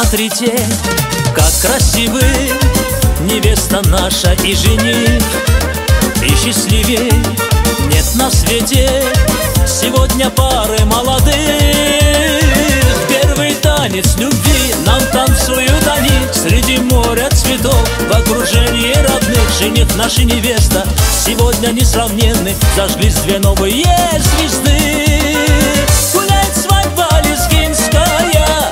Посмотрите, как красивы невеста наша и жених. И счастливей нет на свете сегодня пары молодых. Первый танец любви нам танцуют они среди моря цветов, в окружении родных. Жених наш и невеста сегодня несравненны, зажглись две новые звезды. Гуляет свадьба лезгинская,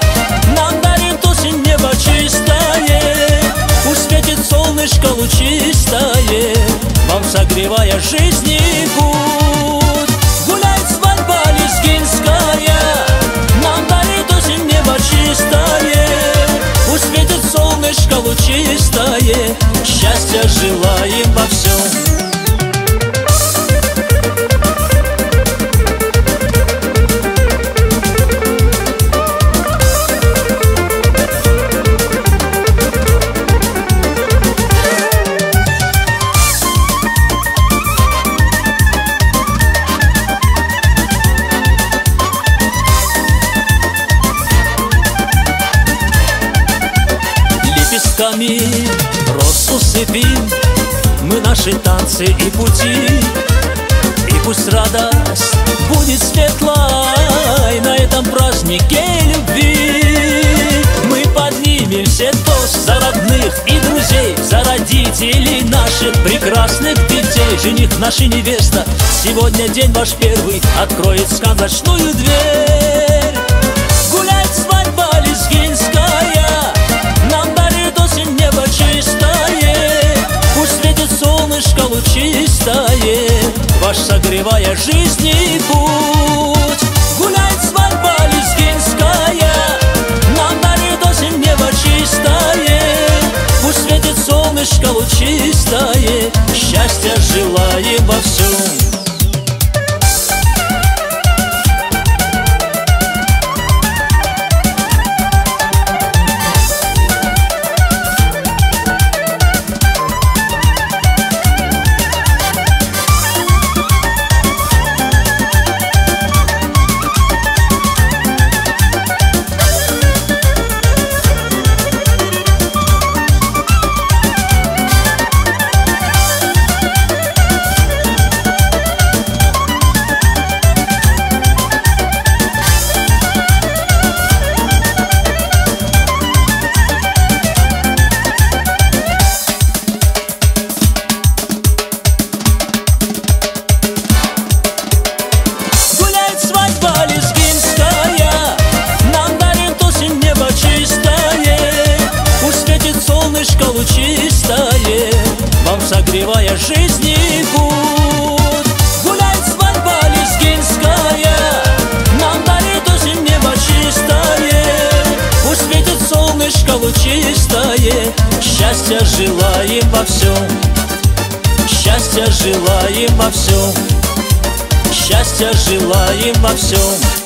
нам дарит осень небо чистое. Пусть светит солнышко лучистое, вам согревая жизни путь. Гуляет свадьба лезгинская, нам дарит осень небо чистое. Пусть светит солнышко лучистое, счастья желаем во всем. Лепестками роз усыпим мы наши танцы и пути. И пусть радость будет светлой на этом празднике любви. Мы поднимем все тост за родных и друзей, за родителей наших прекрасных детей. Жених наш и невеста, сегодня день ваш первый откроет сказочную дверь. Гуляет свадьба лезгинская, нам дарит осень небо чистое. Пусть светит солнышко лучистое, ваш согревая жизни путь. Гуляет свадьба лезгинская, нам дарит осень небо чистое. Пусть светит солнышко лучистое, счастья желаем во всем. Солнышко лучистое, вам согревая жизни путь. Гуляет свадьба лезгинская, нам дарит осень небо чистое. Пусть светит солнышко лучистое, счастья желаем во всем. Счастья желаем во всем. Счастья желаем во всем.